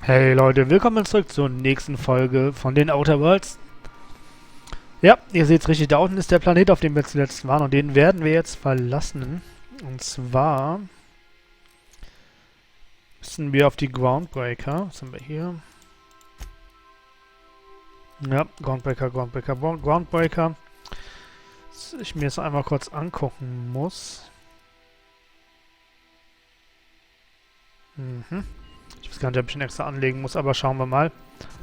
Hey Leute, willkommen zurück zur nächsten Folge von den Outer Worlds. Ja, ihr seht es richtig, da unten ist der Planet, auf dem wir zuletzt waren und den werden wir jetzt verlassen. Und zwar müssen wir auf die Groundbreaker. Was haben wir hier? Ja, Groundbreaker. Was ich mir jetzt einmal kurz angucken muss. Ich weiß gar nicht, ob ich ihn extra anlegen muss, aber schauen wir mal.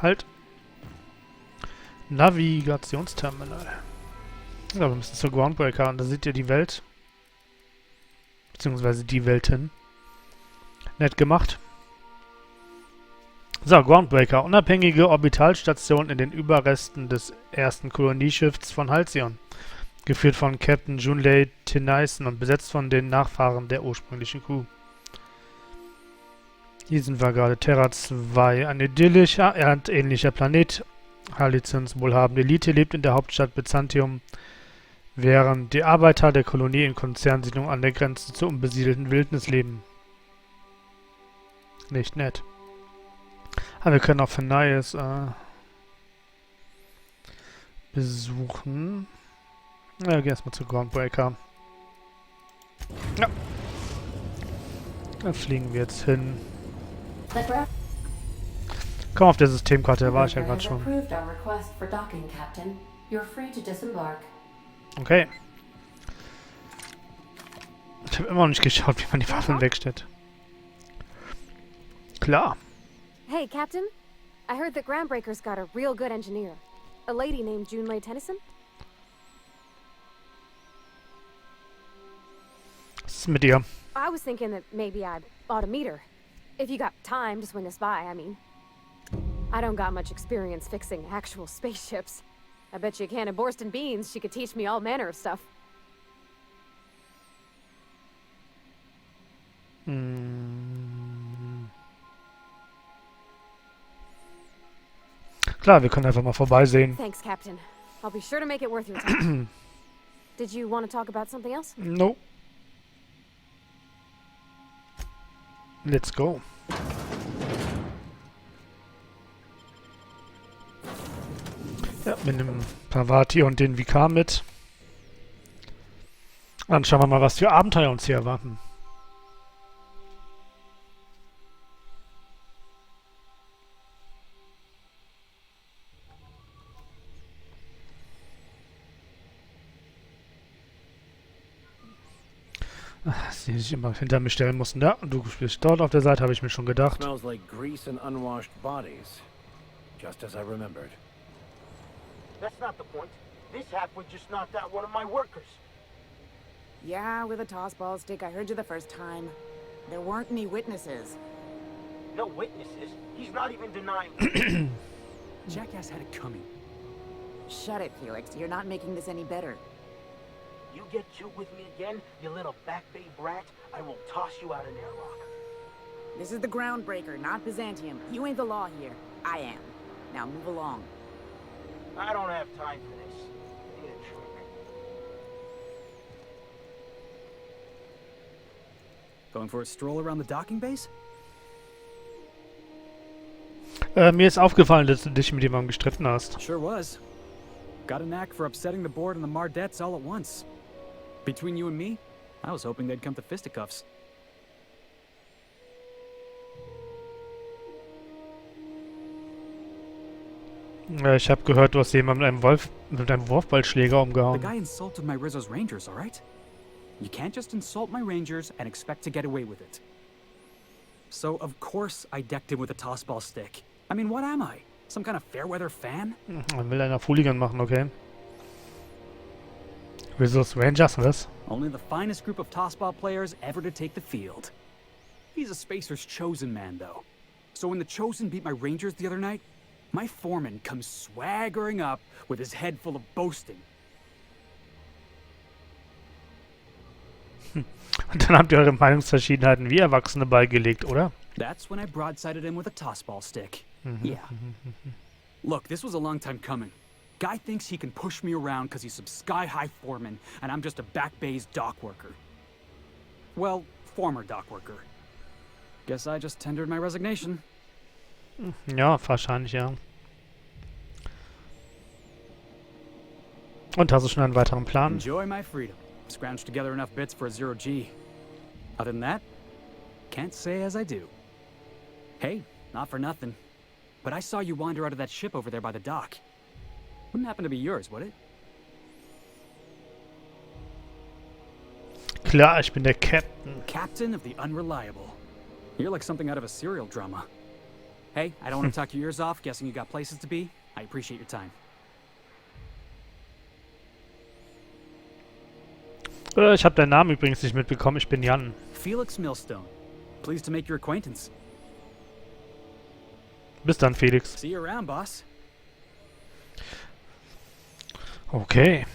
Halt. Navigationsterminal. Ja, wir müssen zur Groundbreaker und da seht ihr die Welt. Beziehungsweise die Welten. Nett gemacht. So, Groundbreaker. Unabhängige Orbitalstation in den Überresten des ersten Kolonieschiffs von Halcyon. Geführt von Captain Junlei Tennyson und besetzt von den Nachfahren der ursprünglichen Crew. Hier sind wir gerade. Terra 2. Ein idyllischer, erdähnlicher Planet. Halcyons wohlhabende Elite lebt in der Hauptstadt Byzantium, während die Arbeiter der Kolonie in Konzernsiedlungen an der Grenze zur unbesiedelten Wildnis leben. Nicht nett. Aber wir können auch für neues besuchen. Ja, gehen erstmal zu Groundbreaker. Ja. Da fliegen wir jetzt hin. Komm auf der Systemkarte, da war ich ja gerade schon. Okay. Ich habe immer noch nicht geschaut, wie man die Waffen wegstellt. Klar. Hey, Captain. I heard that Groundbreaker's got a real good engineer. A lady named Junlei Tennyson? Was ist mit ihr? I was thinking that maybe I ought to meet her. If you got time to swing us by, I mean. I don't got much experience fixing actual spaceships. I bet you a can of Borston beans she could teach me all manner of stuff. Klar, wir können einfach mal vorbeisehen. Thanks, Captain. I'll be sure to make it worth your time. Did you want to talk about something else? No. Let's go. Ja, wir nehmen Pavati und den Vikar mit. Dann schauen wir mal, was für Abenteuer uns hier erwarten. Dass die sich immer hinter mir stellen mussten. Ja, du bist dort auf der Seite, habe ich mir schon gedacht. Smells like grease and unwashed bodies. Just as I remembered. That's not the point. This halfway just knocked out one of my workers. Yeah, with a tossball stick. I heard you the first time. There weren't any witnesses. No witnesses? He's not even denying. Jackass had it coming. Shut it, Felix. You're not making this any better. You get cute with me again, you little back bay brat, I will toss you out an airlock. This is the Groundbreaker, not Byzantium. You ain't the law here. I am. Now move along. I don't have time for this. I need a trick. Going for a stroll around the docking base? Mir ist aufgefallen, dass du dich mit jemandem gestritten hast. Sure was. Got a knack for upsetting the board and the Mardettes all at once. Between you and me, I was hoping they'd come to fisticuffs. Ich habe gehört, du hast jemanden mit einem Wurfballschläger The umgehauen. guy insulted my Rizzo's Rangers, alright? You can't just insult my Rangers and expect to get away with it. So, of course, I decked him with a tossball stick. I mean, what am I? Some kind of fair-weather fan? Man will einer Fooligan machen, okay. Rizzo's Rangers, was? Only the finest group of tossball players ever to take the field. He's a Spacer's chosen man, though. So when the Chosen beat my Rangers the other night, my foreman comes swaggering up with his head full of boasting. Und dann habt ihr eure Meinungsverschiedenheiten wie Erwachsene beigelegt, oder? That's when I broadsided him with a tossball stick. Yeah. Look, this was a long time coming. Guy thinks he can push me around because he's some sky-high foreman, and I'm just a back bay's dock worker. Well, former dock worker. Guess I just tendered my resignation. Ja, wahrscheinlich, ja. Und hast du schon einen weiteren Plan? Enjoy my freedom. Scrounged together enough bits for a 0G. Other than that, can't say as I do. Hey, not for nothing, but I saw you wander out of that ship over there by the dock. Wouldn't happen to be yours, would it? Klar, ich bin der Captain. Captain of the Unreliable. You're like something out of a serial drama. Hey, I don't want to talk your ears off, guessing you got places to be. I appreciate your time. Ich habe deinen Namen übrigens nicht mitbekommen. Ich bin Jan. Felix Millstone. Pleased to make your acquaintance. Bis dann, Felix. See you around, boss. Okay.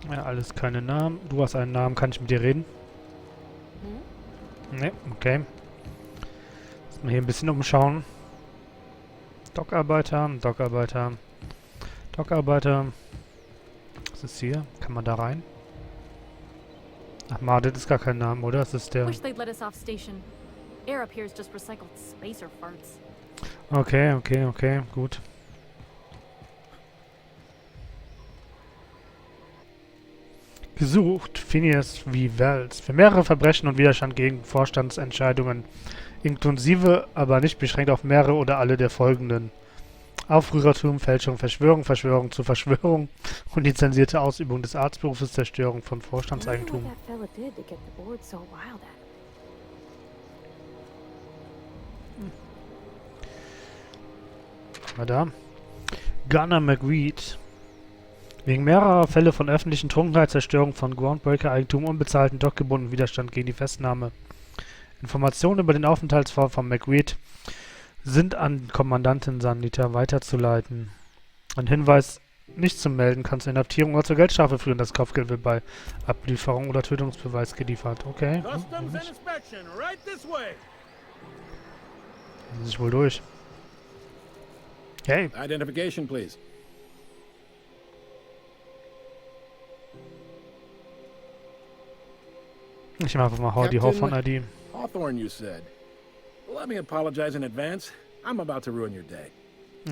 Ja, alles keine Namen. Du hast einen Namen. Kann ich mit dir reden? Ne, okay. Lass mal hier ein bisschen umschauen. Dockarbeiter, Dockarbeiter, Dockarbeiter. Was ist hier? Kann man da rein? Ach, das ist gar kein Name, oder? Das ist der... Wish they'd let us off station. Air up here is just recycled spacer farts. Okay, okay, okay, gut. Gesucht, Phineas wie Welt. Für mehrere Verbrechen und Widerstand gegen Vorstandsentscheidungen. Inklusive, aber nicht beschränkt auf mehrere oder alle der folgenden. Aufrührertum, Fälschung, Verschwörung, Verschwörung zur Verschwörung und lizenzierte Ausübung des Arztberufes, Zerstörung von Vorstandseigentum. Mal da. Gunnar McReed. Wegen mehrerer Fälle von öffentlichen Trunkenheit, Zerstörung von Groundbreaker, Eigentum, unbezahlten, dockgebundenen Widerstand gegen die Festnahme. Informationen über den Aufenthaltsort von McReed sind an Kommandantin Sanita weiterzuleiten. Ein Hinweis nicht zu melden kann zur Inhaftierung oder zur Geldstrafe führen. Das Kopfgeld wird bei Ablieferung oder Tötungsbeweis geliefert. Okay. Customs and inspection, right this way. Das ist wohl durch. Hey. Identification, please. Ich mache einfach mal die Hawthorne-ID. Hawthorne, you said. Let me apologize in advance. I'm about to ruin your day.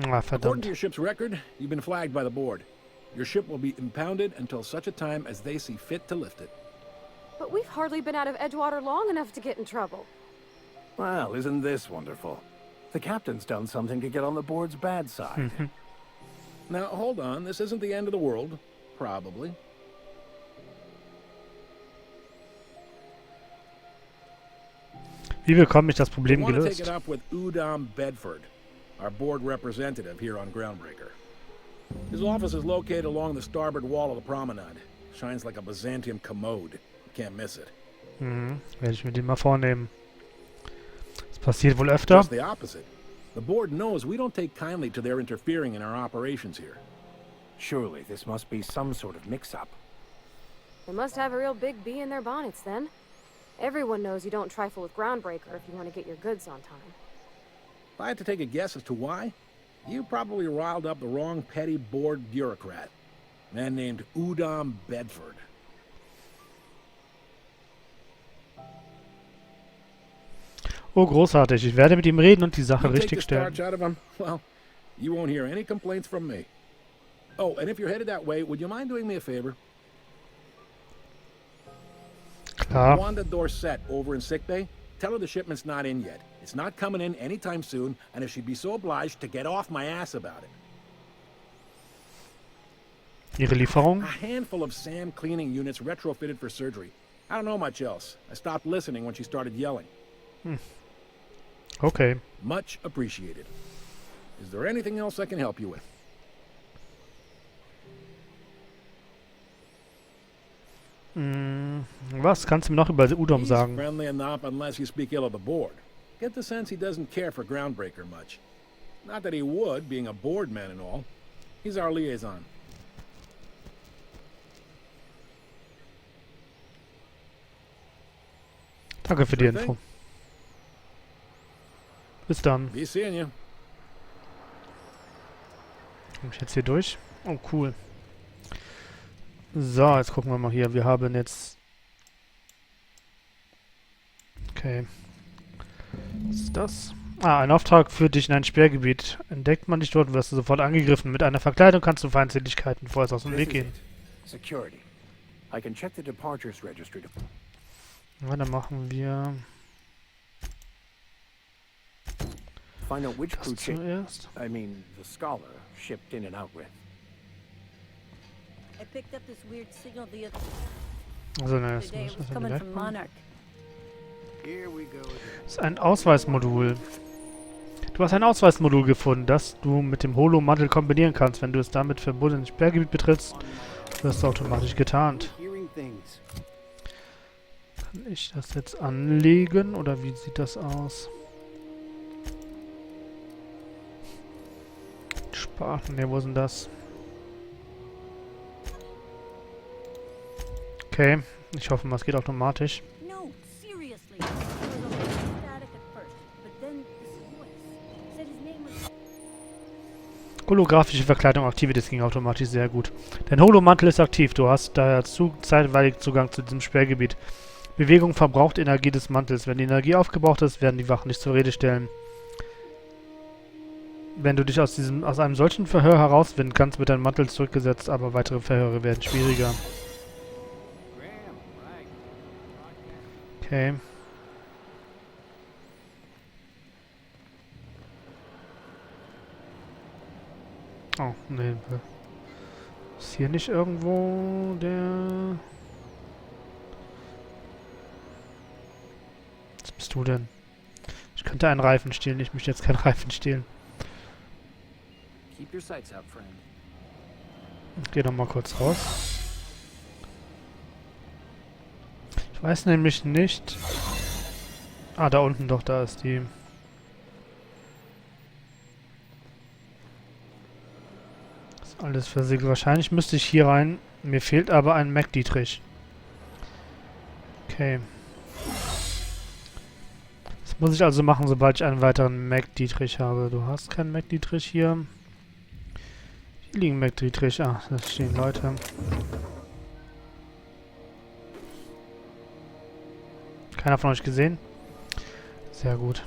Ah, According to verdammt. your ship's record, you've been flagged by the board. Your ship will be impounded until such a time as they see fit to lift it. But we've hardly been out of Edgewater long enough to get in trouble. Well, isn't this wonderful? The captain's done something to get on the board's bad side. Now, hold on. This isn't the end of the world. Probably. Wie bekomme ich das We Problem want to take gelöst? it up with Udom Bedford, our board representative here on Groundbreaker. His office is located along the starboard wall of the promenade. Shines like a Byzantium commode. Can't miss it. Werde ich mir den mal vornehmen. Das passiert wohl öfter. Just the opposite. The board knows we don't take kindly to their interfering in our operations here. Surely this must be some sort of mix-up. They must have a real big bee in their bonnets then. Everyone knows you don't trifle with Groundbreaker if you want to get your goods on time. If I had to take a guess as to why, you probably riled up the wrong petty board bureaucrat. A man named Udom Bedford. Oh, großartig. Ich werde mit ihm reden und die Sache You take richtig the stellen. starch out of him, well, you won't hear any complaints from me. Oh, and if you're headed that way, would you mind doing me a favor? Klar. Wanda Dorset over in sickbay, tell her the shipment's not in yet. It's not coming in anytime soon, and if she'd be so obliged to get off my ass about it. Ihre Lieferung? A handful of SAM cleaning units retrofitted for surgery. I don't know much else. I stopped listening when she started yelling. Okay. Much appreciated. Is there anything else I can help you with? Was kannst du mir noch über Udom He's sagen? friendly enough unless you speak ill of the board. Get the sense he doesn't care for Groundbreaker much. Not that he would, being a board man and all. He's our liaison. Danke für die Info. Bis dann. Be seeing you. Komme ich jetzt hier durch? Oh, cool. So, jetzt gucken wir mal hier. Wir haben jetzt... Okay. Was ist das? Ah, ein Auftrag führt dich in ein Sperrgebiet. Entdeckt man dich dort, wirst du sofort angegriffen. Mit einer Verkleidung kannst du Feindseligkeiten vorerst aus dem Weg gehen. Security. I can check the departures registry to... Ja, dann machen wir find out which crew das ship, zuerst. I mean, the scholar, shipped in and out with. I picked up this weird signal the other Also, ne, das day. muss It was ich coming dann from gleich machen. Monarch. Here we go again. Das ist ein Ausweismodul. Du hast ein Ausweismodul gefunden, das du mit dem Holo-Mantel kombinieren kannst. Wenn du es damit verbundenes Sperrgebiet betrittst, wirst du automatisch getarnt. Kann ich das jetzt anlegen oder wie sieht das aus? Sparen, ne, wo ist denn das? Okay, ich hoffe mal, es geht automatisch. No, seriously. It was a little static at first, but then this voice said his name was... Holographische Verkleidung aktiviert, das ging automatisch sehr gut. Dein Holomantel ist aktiv, du hast daher zeitweilig Zugang zu diesem Sperrgebiet. Bewegung verbraucht Energie des Mantels. Wenn die Energie aufgebraucht ist, werden die Wachen nicht zur Rede stellen. Wenn du dich aus einem solchen Verhör herausfinden kannst, wird dein Mantel zurückgesetzt, aber weitere Verhöre werden schwieriger. Okay. Oh, nee. Ist hier nicht irgendwo der... Was bist du denn? Ich könnte einen Reifen stehlen, ich möchte jetzt keinen Reifen stehlen. Keep your sights out, friend. Ich gehe noch mal kurz raus. Ich weiß nämlich nicht... Ah, da unten doch, da ist die... Das ist alles versiegelt. Wahrscheinlich müsste ich hier rein. Mir fehlt aber ein Mac-Dietrich. Okay. Das muss ich also machen, sobald ich einen weiteren Mac-Dietrich habe. Du hast keinen Mac-Dietrich hier. Hier liegen Mac-Dietrich. Ah, das stehen Leute. Keiner von euch gesehen? Sehr gut.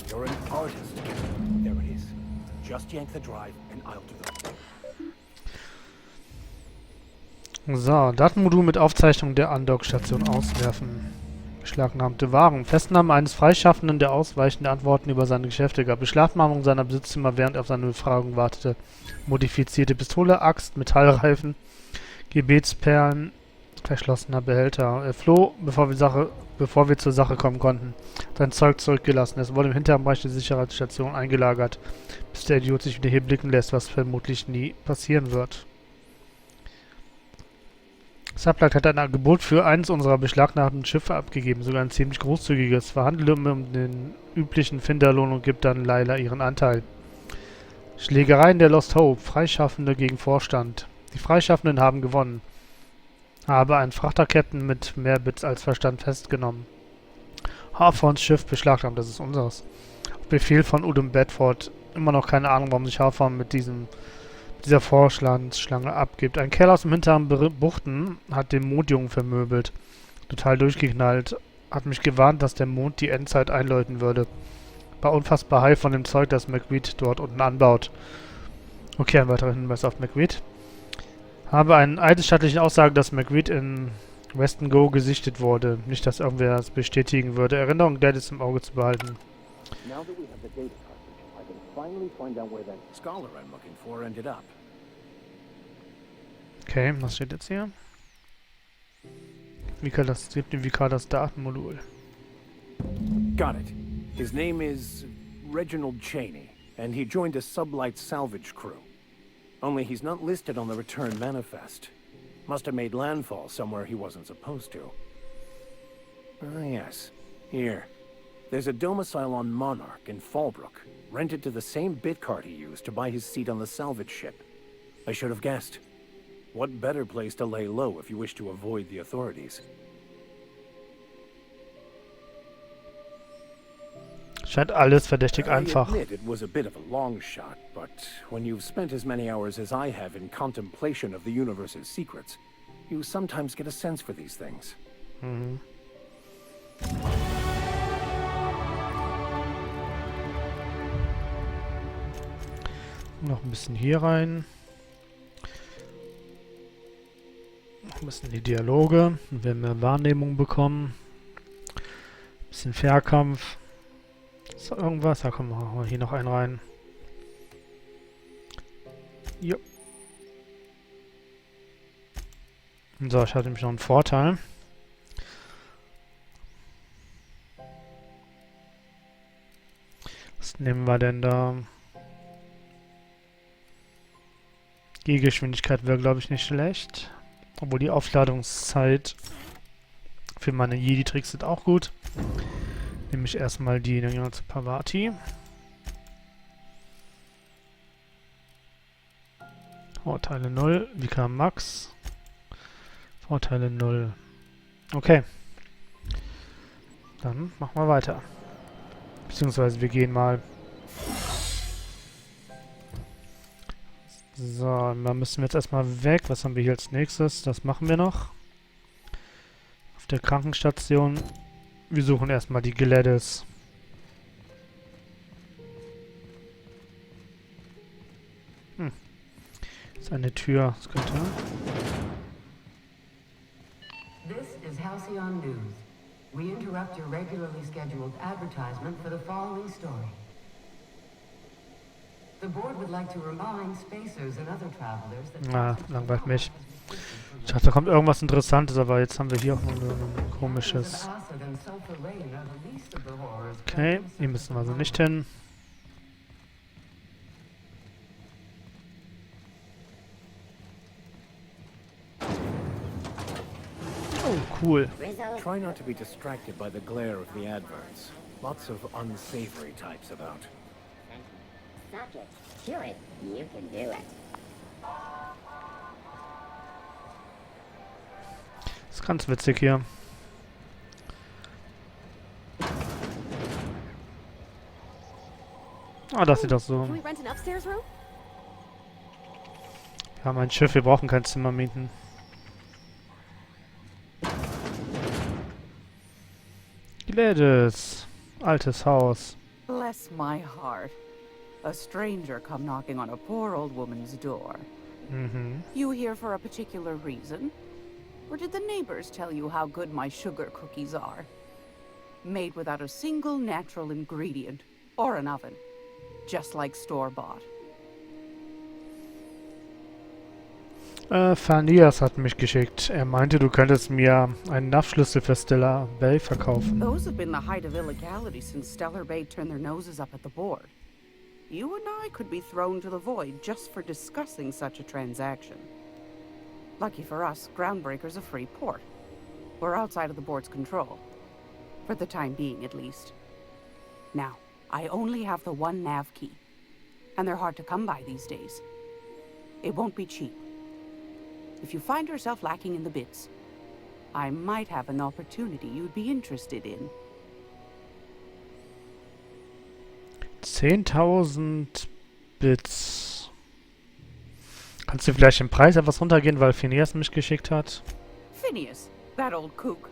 You're an artist. There it is. Just yank the drive and I'll do the... So, Datenmodul mit Aufzeichnung der Andockstation auswerfen. Beschlagnahmte Waren. Festnahme eines Freischaffenden, der ausweichende Antworten über seine Geschäfte gab. Beschlagnahmung seiner Besitztümer, während er auf seine Befragung wartete. Modifizierte Pistole, Axt, Metallreifen, Gebetsperlen, verschlossener Behälter. Er floh, bevor wir zur Sache kommen konnten. Sein Zeug zurückgelassen. Es wurde im hinteren Bereich der Sicherheitsstation eingelagert, bis der Idiot sich wieder hier blicken lässt, was vermutlich nie passieren wird. Sublight hat ein Angebot für eines unserer beschlagnahmten Schiffe abgegeben, sogar ein ziemlich großzügiges. Verhandle um den üblichen Finderlohn und gibt dann Laila ihren Anteil. Schlägereien der Lost Hope, Freischaffende gegen Vorstand. Die Freischaffenden haben gewonnen. Habe einen Frachterkapitän mit mehr Bits als Verstand festgenommen. Hawthorns Schiff beschlagnahmt, das ist unseres. Auf Befehl von Udom Bedford. Immer noch keine Ahnung, warum sich Hawthorn mit dieser Vorschlange abgibt. Ein Kerl aus dem hinteren Buchten hat den Mondjungen vermöbelt. Total durchgeknallt. Hat mich gewarnt, dass der Mond die Endzeit einläuten würde. War unfassbar high von dem Zeug, das McWeed dort unten anbaut. Okay, ein weiterer Hinweis auf McWeed. Habe eine eidesstattliche Aussage, dass McWeed in Weston Go gesichtet wurde. Nicht, dass irgendwer das bestätigen würde. Erinnerung, der ist im Auge zu behalten. Now that we have the data cartridge, I can finally find out where that scholar I'm looking for ended up. Okay, was steht jetzt hier? Wie kann das Datenmodul? Got it. His name is Reginald Cheney, and he joined a sublight salvage crew. Only he's not listed on the return manifest. Must have made landfall somewhere he wasn't supposed to. Ah, yes. Here. There's a domicile on Monarch in Fallbrook, rented to the same bit card he used to buy his seat on the salvage ship. I should have guessed. What better place to lay low if you wish to avoid the authorities? Scheint alles verdächtig einfach. I admit it was a bit of a long shot, but when you've spent as many hours as I have in contemplation of the universe's secrets, you sometimes get a sense for these things. Mhm. Noch ein bisschen hier rein. Noch ein bisschen die Dialoge. Dann werden wir Wahrnehmung bekommen. Ein bisschen Fernkampf. Ist da irgendwas? Da kommen wir hier noch einen rein. Jo. So, ich hatte nämlich noch einen Vorteil. Was nehmen wir denn da? Gehgeschwindigkeit wäre, glaube ich, nicht schlecht. Obwohl die Aufladungszeit für meine Jedi-Tricks sind auch gut. Nehme ich erstmal die, dann gehen wir zu Pavati. Vorteile 0, VK Max. Vorteile 0. Okay. Dann machen wir weiter. Beziehungsweise wir gehen mal. So, dann müssen wir jetzt erstmal weg. Was haben wir hier als nächstes? Das machen wir noch. Auf der Krankenstation. Wir suchen erstmal die Gladys. Ist eine Tür. Das könnte... This is Halcyon News. We interrupt your regularly scheduled advertisement for the following story. The board would like to remind spacers and other travelers that... Ah, langweilt mich. Ich dachte, da kommt irgendwas Interessantes, aber jetzt haben wir hier auch noch ein komisches... Okay, hier müssen wir also nicht hin. Oh, cool. Try not to be distracted by the glare of the adverts. Lots of unsavory types about. Suck it. Chew it. You can do it. Das ist ganz witzig hier. Ah, das sieht doch so. Can we rent an upstairs room? Wir haben ein Schiff, wir brauchen kein Zimmer mieten. Gladys. Altes Haus. Bless my heart. A stranger come knocking on a poor old woman's door. Mhm. You here for a particular reason? Or did the neighbors tell you how good my sugar cookies are? Made without a single natural ingredient. Or an oven. Just like store-bought. Fanias hat mich geschickt. Er meinte, du könntest mir einen Nachtschlüssel für Stellar Bay verkaufen. Those have been the height of illegality since Stellar Bay turned their noses up at the board. You and I could be thrown to the void just for discussing such a transaction. Lucky for us, Groundbreaker's a free port. We're outside of the board's control. For the time being, at least. Now, I only have the one nav key. And they're hard to come by these days. It won't be cheap. If you find yourself lacking in the bits, I might have an opportunity you'd be interested in. 10.000 Bits. Kannst du vielleicht den Preis etwas runtergehen, weil Phineas mich geschickt hat? Phineas, that old kook.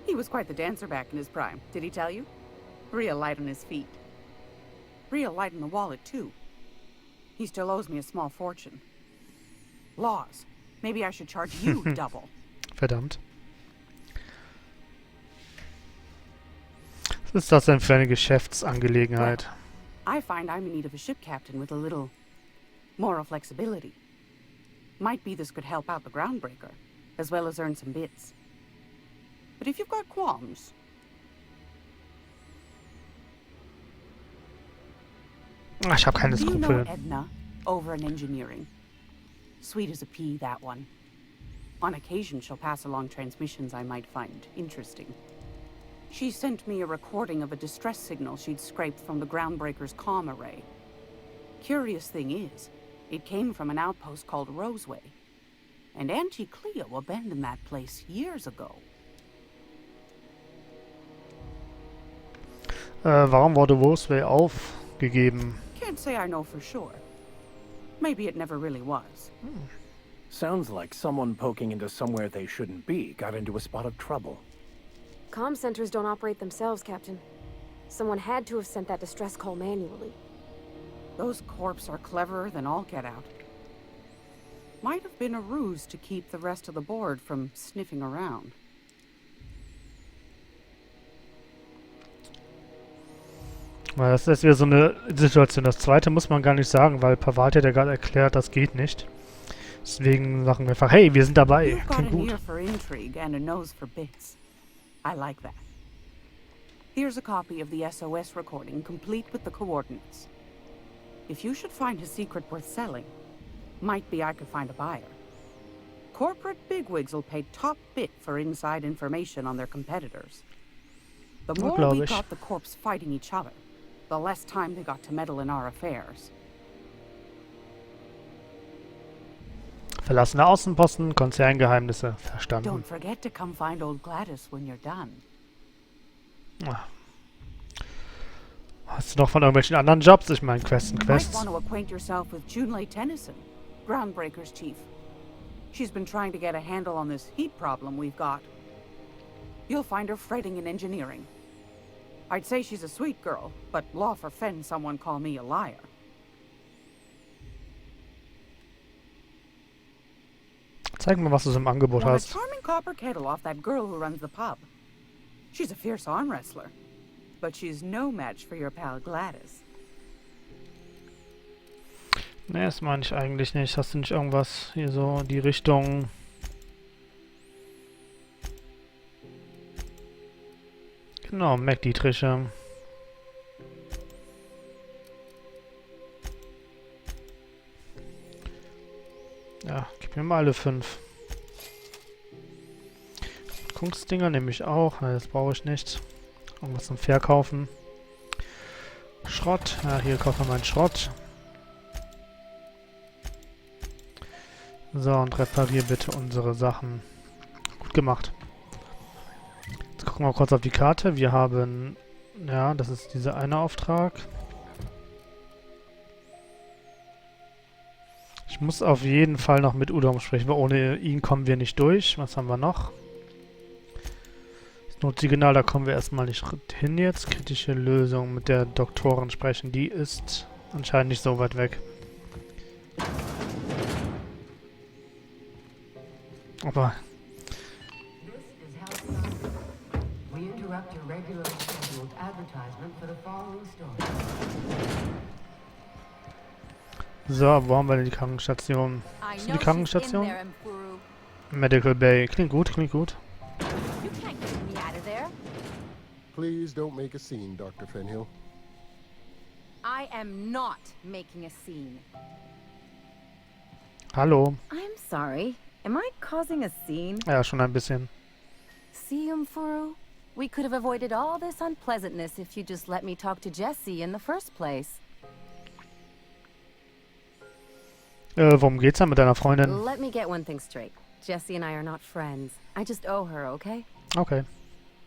He was quite the dancer back in his prime, did he tell you? Real light on his feet. Real light in the wallet, too. He still owes me a small fortune. Laws. Maybe I should charge you double. Verdammt. Was ist das denn für eine Geschäftsangelegenheit? I find I'm in need of a ship captain with a little moral flexibility. Might be this could help out the Groundbreaker, as well as earn some bits. But if you've got qualms... Ich habe keine Do you know Skrupel. Edna, over in engineering? Sweet as a pea, that one. On occasion, she'll pass along transmissions I might find interesting. She sent me a recording of a distress signal she'd scraped from the Groundbreaker's comm array. Curious thing is, it came from an outpost called Roseway. And Auntie Cleo abandoned that place years ago. Warum wurde Roseway aufgegeben? Can't say I know for sure. Maybe it never really was. Sounds like someone poking into somewhere they shouldn't be got into a spot of trouble. Comm centers don't operate themselves, Captain. Someone had to have sent that distress call manually. Those corps are cleverer than all get out. Might have been a ruse to keep the rest of the board from sniffing around. Das ist wieder so eine Situation. Das zweite muss man gar nicht sagen, weil Pavard hat ja gerade erklärt, das geht nicht. Deswegen sagen wir einfach, hey, wir sind dabei. You've got Klingt an gut. ear for intrigue and a nose for bits. I like that. Here's a copy of the SOS recording, complete with the coordinates. If you should find a secret worth selling, might be I could find a buyer. Corporate bigwigs will pay top bit for inside information on their competitors. The more glaub we ich. got the corps fighting each other, the less time they got to meddle in our affairs. Verlassene Außenposten, Konzerngeheimnisse. Verstanden. Don't forget to come find old Gladys when you're done. Ah. Hast du noch von irgendwelchen anderen Jobs? Ich meine, Quests und You might Quests. want to acquaint yourself with Junlei Tennyson, Groundbreaker's chief. She's been trying to get a handle on this heat problem we've got. You'll find her fretting in engineering. I'd say she's a sweet girl, but law forfend someone call me a liar. Zeig mir, was du so im Angebot Want a hast. charming copper kettle off that girl who runs the pub. She's a fierce arm wrestler, but she's no match for your pal Gladys. Ne, das meine ich eigentlich nicht. Hast du nicht irgendwas hier so in die Richtung? Genau, Mac-Dietriche. Ja, gib mir mal alle 5. Kunstdinger nehme ich auch. Ne, das brauche ich nicht. Irgendwas zum Verkaufen. Schrott. Ja, hier kaufen wir meinen Schrott. So, und reparier bitte unsere Sachen. Gut gemacht. Jetzt gucken wir mal kurz auf die Karte. Wir haben... Ja, das ist dieser eine Auftrag. Ich muss auf jeden Fall noch mit Udom sprechen, weil ohne ihn kommen wir nicht durch. Was haben wir noch? Das Notsignal, da kommen wir erstmal nicht hin jetzt. Kritische Lösung mit der Doktorin sprechen. Die ist anscheinend nicht so weit weg. Aber... We interrupt your regularly scheduled advertisement for the following story. So, wo haben wir denn die Krankenstation? Ist die Krankenstation? Medical Bay. Klingt gut, klingt gut. You can't get me out of there. Please don't make a scene, Dr. Fenhill. I am not making a scene. Hallo. I'm sorry. Am I causing a scene? Ja, schon ein bisschen. See, Furu? We could have avoided all this unpleasantness if you just let me talk to Jessie in the first place. Worum geht's denn mit deiner Freundin? Let me get one thing straight. Jessie and I are not friends. I just owe her, okay? Okay.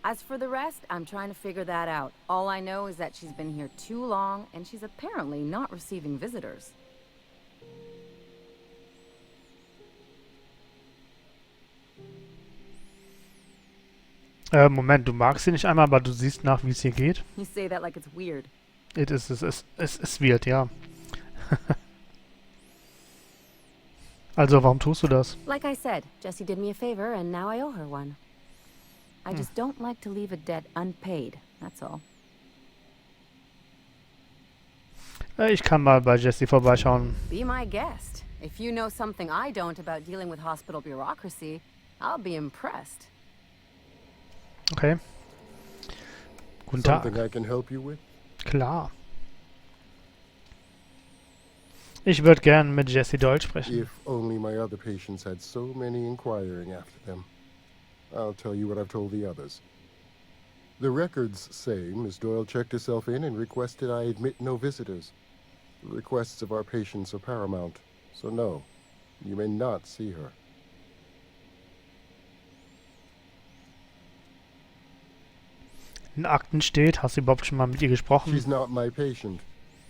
As for the rest, I'm trying to figure that out. All I know is that she's been here too long, and she's apparently not receiving visitors. Moment, du magst sie nicht einmal, aber du siehst nach, wie es hier geht. You say that like it's weird. Es ist weird, ja. Also, warum tust du das? Like I said, Jessie did me a favor, and now I owe her one. I just don't like to leave a debt unpaid, that's all. Ich kann mal bei Jessie vorbeischauen. Be my guest. If you know something I don't about dealing with hospital bureaucracy, I'll be impressed. Okay. Guten Tag. Something I can help you with? Klar. Ich würde gern mit Jessie Doyle sprechen. If only my other patients had so many inquiring after them. I'll tell you what I've told the others. The records say Miss Doyle checked herself in and requested I admit no visitors. The requests of our patients are paramount, so no, you may not see her. in Akten steht. Hast du überhaupt schon mal mit ihr gesprochen? She's not my patient.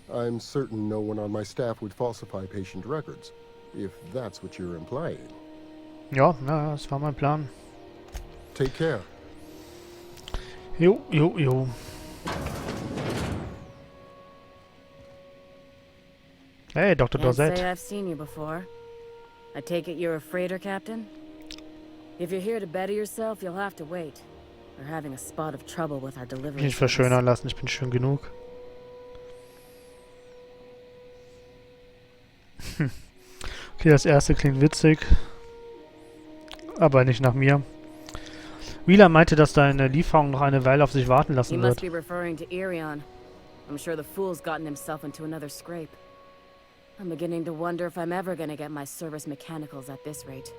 I'm certain no one on my staff would falsify patient records, if that's what you're implying. Ja, na, das war mein Plan. Take care. Jo, jo, jo. Hey, Dr. Can't say Dosette. I've seen you before. I take it you're a freighter captain? If you're here to better yourself, you'll have to wait. We're having a spot of trouble with our delivery. Nicht verschönern lassen, ich bin schön genug. Okay, das erste klingt witzig. Aber nicht nach mir. Wheeler meinte, dass deine Lieferung noch eine Weile auf sich warten He lassen must wird. be referring to Irion. I'm sure the fool's gotten himself into another scrape. I'm beginning to wonder if I'm ever gonna get my service mechanicals at this rate.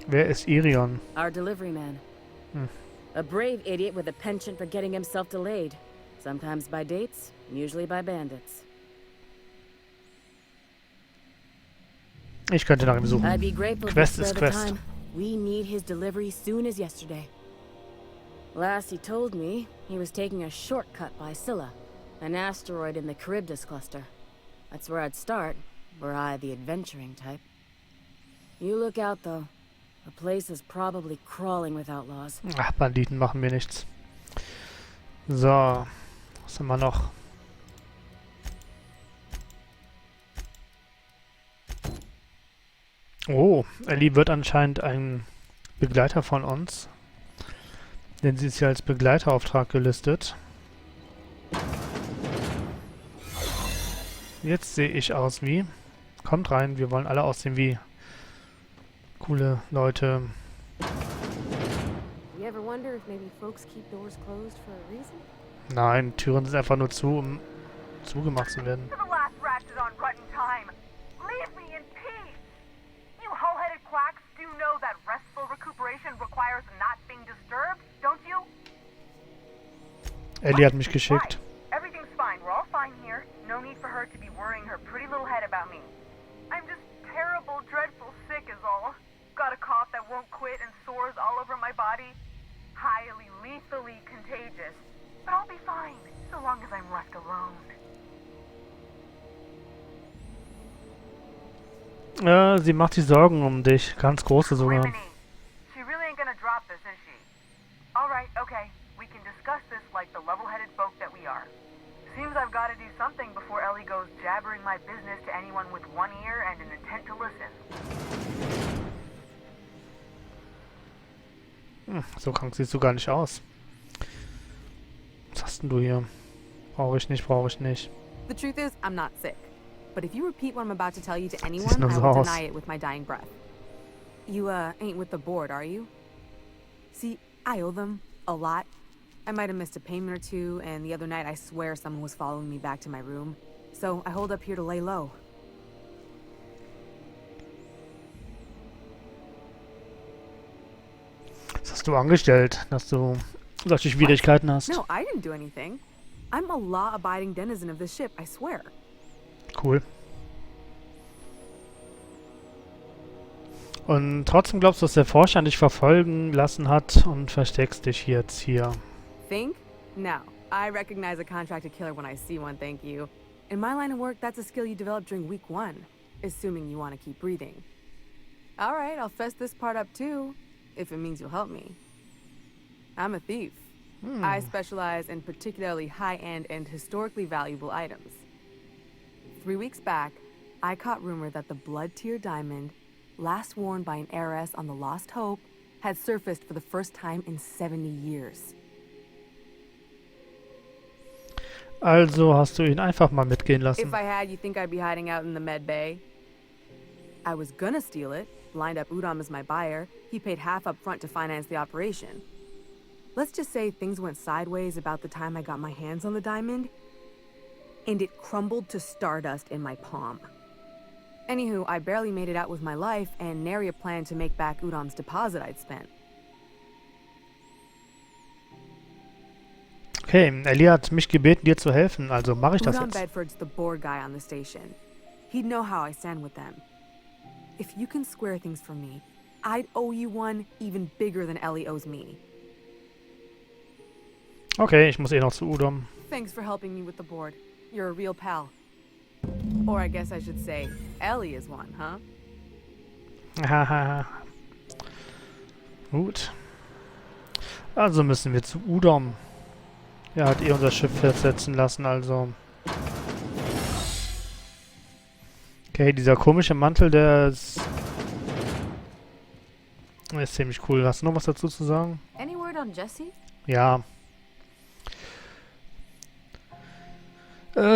Wer ist Irion? Our delivery man. A brave idiot with a penchant for getting himself delayed. Sometimes by dates, usually by bandits. Ich könnte nach ihm suchen. I'd be grateful Quest to ist spare the Quest. time. We need his delivery soon as yesterday. Last he told me, he was taking a shortcut by Scylla, an asteroid in the Charybdis cluster. That's where I'd start, were I the adventuring type. You look out though. The place is probably crawling with outlaws. Ach, Banditen machen mir nichts. So, was haben wir noch? Oh, Ellie wird anscheinend ein Begleiter von uns. Denn sie ist ja als Begleiterauftrag gelistet. Jetzt sehe ich aus wie. Kommt rein, wir wollen alle aussehen wie coole Leute. You ever wonder if maybe folks keep doors closed for a reason? Nein, Türen sind einfach nur zu, um zugemacht zu werden. To the last ratchet on rotten time. Leave me in peace. You hull-headed quacks do know that restful recuperation requires not being disturbed, don't you? Ellie hat mich geschickt. Why? Everything's fine. We're all fine here. No need for her to be worrying her pretty little head about me. I'm just terrible, dreadful sick is all. Got a cough that won't quit and sores all over my body. Highly, lethally contagious. But I'll be fine, so long as I'm left alone. Sie macht sich Sorgen um dich. Ganz große sogar. Rimini. She really ain't gonna drop this, is she? Alright, okay. We can discuss this like the level-headed folk that we are. Seems I've got to do something before Ellie goes jabbering my business to anyone with one ear and an intent to listen. So krank siehst du gar nicht aus. Was hast denn du hier? Brauche ich nicht, brauche ich nicht. The truth is, I'm not sick. But if you repeat what I'm about to tell you to Siehst anyone, nur I so will aus. deny it with my dying breath. You, ain't with the board, are you? See, I owe them a lot. I might have missed a payment or two, and the other night I swear someone was following me back to my room. So I hold up here to lay low. Was hast du angestellt, dass du solche Schwierigkeiten hast? No, I didn't do anything. I'm a law-abiding denizen of this ship, I swear. Cool. Und trotzdem glaubst du, dass der Forscher dich verfolgen lassen hat und versteckst dich jetzt hier. Think? No. I recognize a contracted killer when I see one, thank you. In my line of work, that's a skill you develop during week 1, assuming you want to keep breathing. Alright, I'll fess this part up too, if it means you'll help me. I'm a thief. I specialize in particularly high-end and historically valuable items. 3 weeks back, I caught rumor that the Blood Tier diamond, last worn by an heiress on the Lost Hope, had surfaced for the first time in 70 years. Also hast du ihn einfach mal mitgehen lassen. If I had, you think I'd be hiding out in the med bay? I was gonna steal it, lined up Udom as my buyer. He paid half up front to finance the operation. Let's just say things went sideways about the time I got my hands on the diamond, and it crumbled to stardust in my palm. Anywho, I barely made it out with my life, and nary a plan to make back Udom's deposit I'd spent. Okay, Ellie hat mich gebeten, dir zu helfen, also mache ich das Udom jetzt. Bedford's the board guy on the station. He'd know how I stand with them. If you can square things for me, I'd owe you one even bigger than Ellie owes me. Okay, ich muss eh noch zu Udom. Thanks for helping me with the board. You're a real pal. Or I guess I should say, Ellie is one, huh? Hahaha. Gut. Also müssen wir zu Udom. Er hat eh unser Schiff festsetzen lassen, also. Okay, dieser komische Mantel, der ist ziemlich cool. Hast du noch was dazu zu sagen? Any word on Jessie? Ja.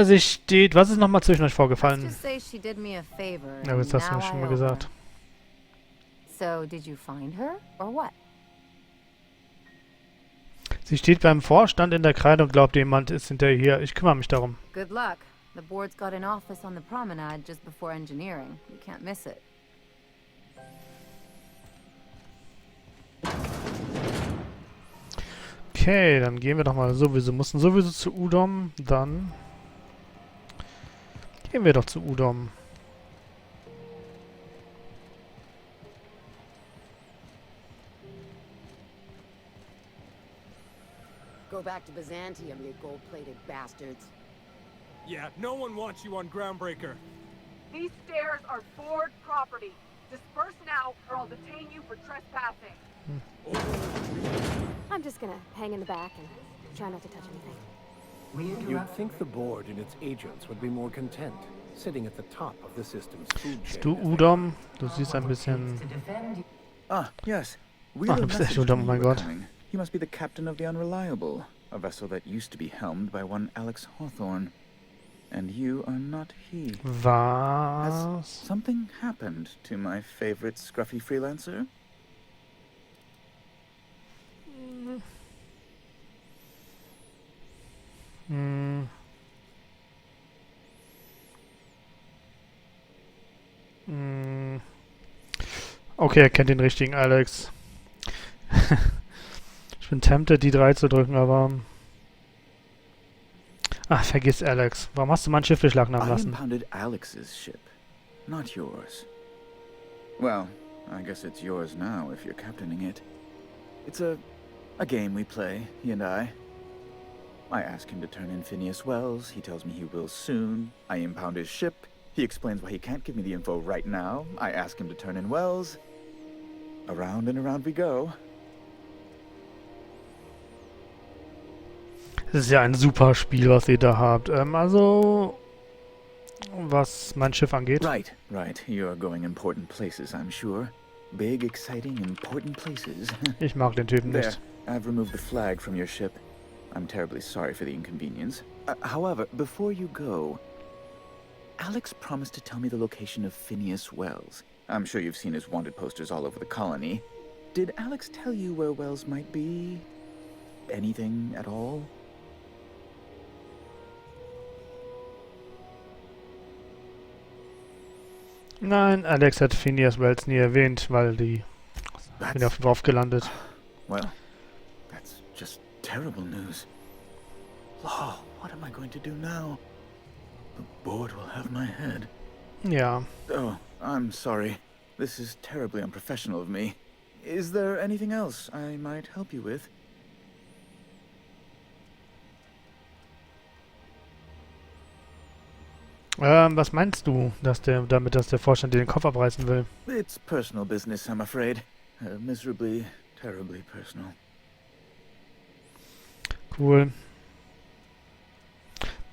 Sie steht... Was ist nochmal zwischen euch vorgefallen? Let's just say she did me a favor, Ja, das hast du now mir schon I mal owe gesagt. her. So, did you find her, or what? Sie steht beim Vorstand in der Kreide und glaubt, jemand ist hinter ihr. Ich kümmere mich darum. Good luck. The board's got an office on the promenade just before engineering. You can't miss it. Okay, dann gehen wir doch mal sowieso. Mussten sowieso zu Udom. Dann gehen wir doch zu Udom. Go back to Byzantium, you gold-plated bastards. Yeah, no one wants you on Groundbreaker. These stairs are board property. Disperse now, or I'll detain you for trespassing. I'm just gonna hang in the back and try not to touch anything. You'd think the board and its agents would be more content, sitting at the top of the system's food chain. Du Udom, du siehst ein bisschen... Ah, yes. Ah, du bist echt Udom, oh mein Gott. He must be the captain of the Unreliable, a vessel that used to be helmed by one Alex Hawthorne. And you are not he. Was? Has something happened to my favorite scruffy freelancer? Okay, er kennt den richtigen Alex. Ich bin tempted, die 3 zu drücken, aber... Ach, vergiss Alex. Warum hast du mein Schiff beschlagnahmen I lassen? impounded Alex's ship, not yours. Well, I guess it's yours now if you're captaining it. It's a game we play, he and I. I ask him to turn in Phineas Wells. He tells me he will soon. I impound his ship. He explains why he can't give me the info right now. I ask him to turn in Wells. Around and around we go. Das ist ja ein super Spiel, was ihr da habt. Also, was mein Schiff angeht. Right. You're going important places, I'm sure. Big, exciting, important places. Ich mag den Typen There, nicht. I've removed the flag from your ship. I'm terribly sorry for the inconvenience. However, before you go, Alex promised to tell me the location of Phineas Wells. I'm sure you've seen his wanted posters all over the colony. Did Alex tell you where Wells might be? Anything at all? Nein, Alex hat Phineas Wells nie erwähnt, weil die sind auf dem Dorf gelandet. Well, that's just terrible news. Law, what am I going to do now? The board will have my head. Ja. Oh, I'm sorry. This is terribly unprofessional of me. Is there anything else I might help you with? Was meinst du, dass der Vorstand dir den Kopf abreißen will? It's personal business, I'm afraid. Miserably, terribly personal. Cool.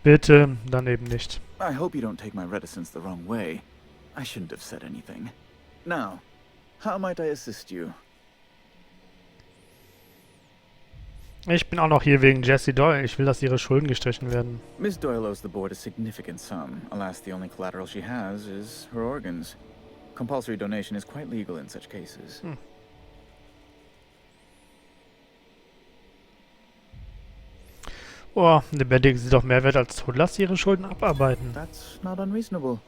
Bitte, dann eben nicht. I hope you don't take my reticence the wrong way. I shouldn't have said anything. Now, how might I assist you? Ich bin auch noch hier wegen Jessie Doyle. Ich will, dass ihre Schulden gestrichen werden. Miss Doyle owes the board a significant sum. Alas, the only collateral she has is her organs. Compulsory donation is quite legal in such cases. Oh, lebendig sind doch mehr wert als tot. Lass sie ihre Schulden abarbeiten. That's not unreasonable.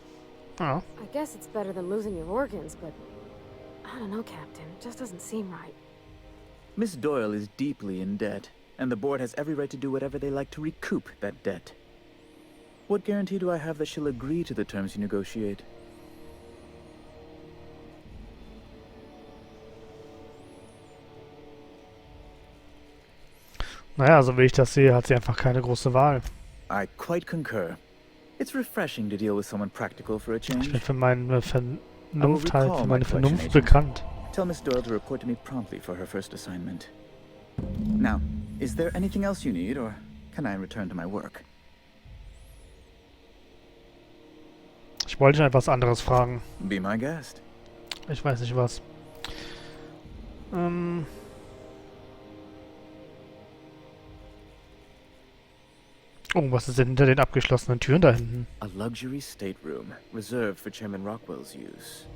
Ja. I guess it's better than losing your organs, but I don't know, Captain. It just doesn't seem right. Miss Doyle is deeply in debt, and the board has every right to do whatever they like to recoup that debt. What guarantee do I have that she'll agree to the terms you negotiate? Naja, so wie ich das sehe, hat sie einfach keine große Wahl. I quite concur. It's refreshing to deal with someone practical for a Ich change. bin für meine Vernunft recall für my meine collection Vernunft agent. bekannt. Tell Miss Doyle to report to me promptly for her first assignment. Now, is there anything else you need, or can I return to my work? Ich wollte dich etwas anderes fragen. Be my guest. Ich weiß nicht was. Oh, was ist denn hinter den abgeschlossenen Türen da hinten? A luxury stateroom, reserved for Chairman Rockwell's use.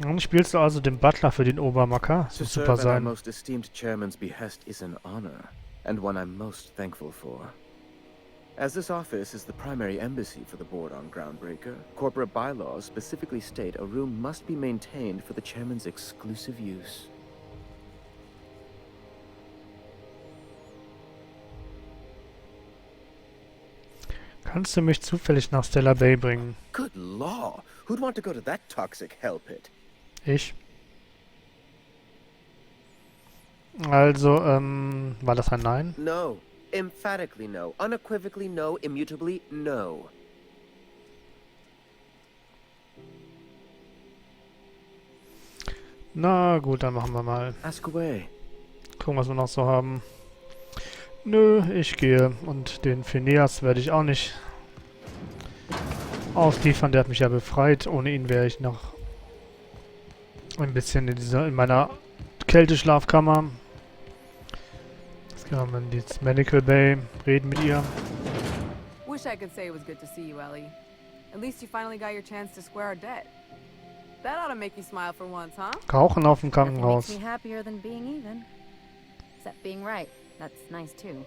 Dann spielst du also den Butler für den Obermacker. Das To muss serve super at our sein. most esteemed chairman's behest is an honor, and one I'm most thankful for. As this office is the primary embassy for the board on Groundbreaker, corporate bylaws specifically state a room must be maintained for the chairman's exclusive use. Kannst du mich zufällig nach Stella Bay bringen? Good law! Who'd want to go to that toxic hell pit? Ich. Also, war das ein Nein? No. Emphatically no. Unequivocally no. Immutably no. Na gut, dann machen wir mal. Ask away. Gucken, was wir noch so haben. Nö, ich gehe. Und den Phineas werde ich auch nicht ausliefern. Der hat mich ja befreit. Ohne ihn wäre ich noch ein bisschen in meiner Kälteschlafkammer. Jetzt gehen wir mal in die Medical Bay. Reden mit ihr. Wish I could say it was good to see you, Ellie. At least you finally got your chance to square our debt. That ought to make you smile for once, huh? Rauchen auf dem Nothing makes Krankenhaus. me happier than being even. Except being right. That's nice too.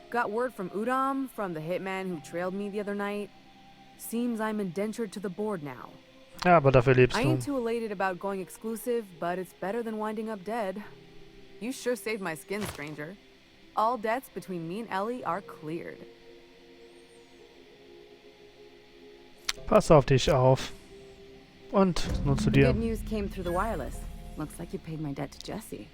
Got word from Udom, from the hitman who trailed me the other night. Seems I'm indentured to the board now. Ja, aber dafür lebst I du. ain't too elated about going exclusive, but it's better than winding up dead. You sure saved my skin, stranger. All debts between me and Ellie are cleared. Pass auf dich auf. Und nur zu dir. Good news came through the wireless. Looks like you paid my debt to Jesse.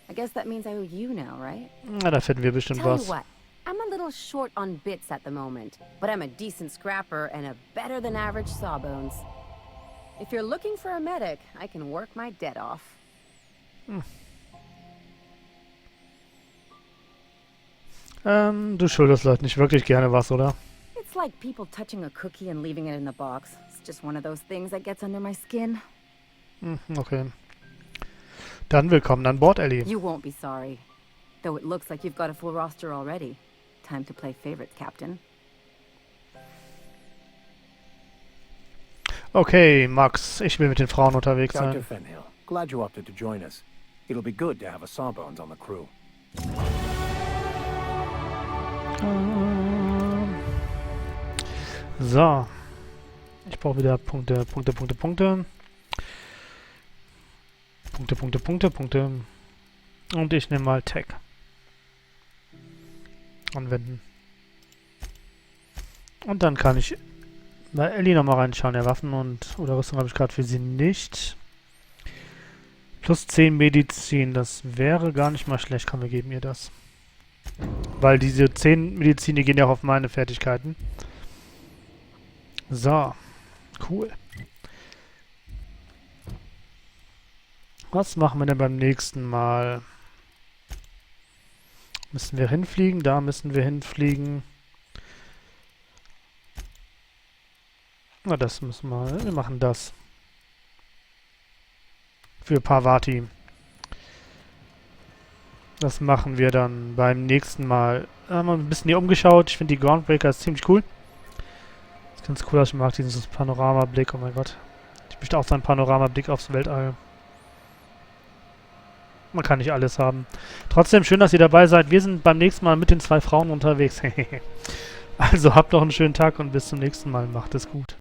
I guess that means I owe you now, right? Na, da finden wir bestimmt Tell you was. what, I'm a little short on bits at the moment, but I'm a decent scrapper and a better than average sawbones. If you're looking for a medic, I can work my debt off. Du schuldest Leuten nicht wirklich gerne was, oder? It's like people touching a cookie and leaving it in the box. It's just one of those things that gets under my skin. Okay. Dann willkommen an Bord, Ellie. You won't be sorry. Though it looks like you've got a full roster already. Time to play favorites, Captain. Okay, Max, ich will mit den Frauen unterwegs Dr. sein. Fenhill, glad you opted to join us. It'll be good to have a Sawbones on the crew. So. Ich brauche wieder Punkte. Punkte. Und ich nehme mal Tech. Anwenden. Und dann kann ich bei Ellie nochmal reinschauen. Ja, Waffen oder Rüstung habe ich gerade für sie nicht. Plus 10 Medizin. Das wäre gar nicht mal schlecht. Komm, wir geben ihr das. Weil diese 10 Medizin, die gehen ja auch auf meine Fertigkeiten. So. Cool. Was machen wir denn beim nächsten Mal? Müssen wir hinfliegen? Da müssen wir hinfliegen. Na, das müssen wir. Wir machen das. Für Parvati. Das machen wir dann beim nächsten Mal. Da haben wir ein bisschen hier umgeschaut. Ich finde die Groundbreaker ist ziemlich cool. Das ist ganz cool, ich mag diesen Panoramablick. Oh mein Gott. Ich möchte auch so einen Panoramablick aufs Weltall. Man kann nicht alles haben. Trotzdem schön, dass ihr dabei seid. Wir sind beim nächsten Mal mit den 2 Frauen unterwegs. Also habt noch einen schönen Tag und bis zum nächsten Mal. Macht es gut.